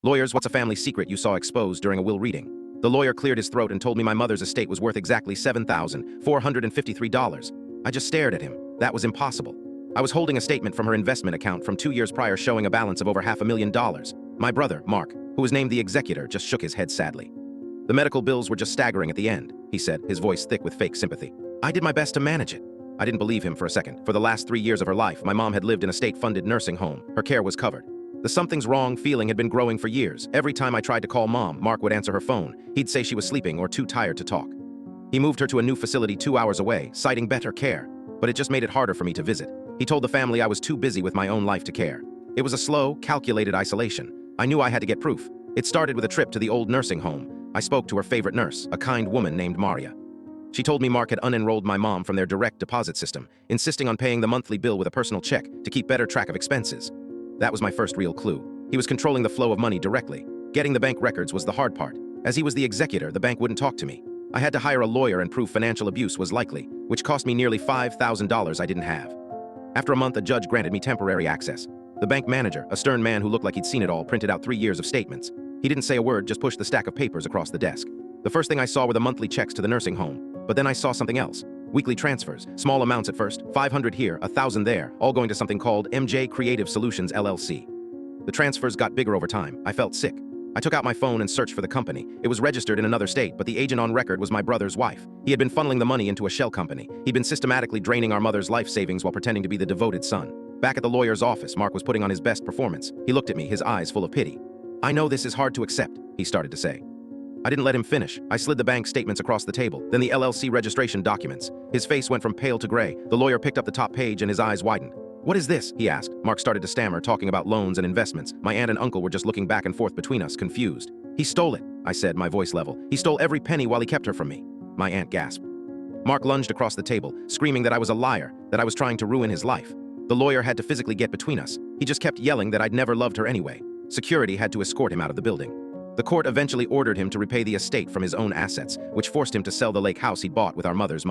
Lawyers, what's a family secret you saw exposed during a will reading? The lawyer cleared his throat and told me my mother's estate was worth exactly $7,453. I just stared at him. That was impossible. I was holding a statement from her investment account from 2 years prior showing a balance of over $500,000. My brother, Mark, who was named the executor, just shook his head sadly. The medical bills were just staggering at the end, he said, his voice thick with fake sympathy. I did my best to manage it. I didn't believe him for a second. For the last 3 years of her life, my mom had lived in a state-funded nursing home. Her care was covered. The something's wrong feeling had been growing for years. Every time I tried to call Mom, Mark would answer her phone. He'd say she was sleeping or too tired to talk. He moved her to a new facility 2 hours away, citing better care. But it just made it harder for me to visit. He told the family I was too busy with my own life to care. It was a slow, calculated isolation. I knew I had to get proof. It started with a trip to the old nursing home. I spoke to her favorite nurse, a kind woman named Maria. She told me Mark had unenrolled my mom from their direct deposit system, insisting on paying the monthly bill with a personal check to keep better track of expenses. That was my first real clue. He was controlling the flow of money directly. Getting the bank records was the hard part. As he was the executor, the bank wouldn't talk to me. I had to hire a lawyer and prove financial abuse was likely, which cost me nearly $5,000 I didn't have. After a month, a judge granted me temporary access. The bank manager, a stern man who looked like he'd seen it all, printed out 3 years of statements. He didn't say a word, just pushed the stack of papers across the desk. The first thing I saw were the monthly checks to the nursing home, but then I saw something else. Weekly transfers, small amounts at first, 500 here, 1,000 there, all going to something called MJ Creative Solutions LLC. The transfers got bigger over time. I felt sick. I took out my phone and searched for the company. It was registered in another state, but the agent on record was my brother's wife. He had been funneling the money into a shell company. He'd been systematically draining our mother's life savings while pretending to be the devoted son. Back at the lawyer's office, Mark was putting on his best performance. He looked at me, his eyes full of pity. I know this is hard to accept, he started to say. I didn't let him finish. I slid the bank statements across the table, then the LLC registration documents. His face went from pale to gray. The lawyer picked up the top page and his eyes widened. What is this? He asked. Mark started to stammer, talking about loans and investments. My aunt and uncle were just looking back and forth between us, confused. He stole it, I said, my voice level. He stole every penny while he kept her from me. My aunt gasped. Mark lunged across the table, screaming that I was a liar, that I was trying to ruin his life. The lawyer had to physically get between us. He just kept yelling that I'd never loved her anyway. Security had to escort him out of the building. The court eventually ordered him to repay the estate from his own assets, which forced him to sell the lake house he'd bought with our mother's money.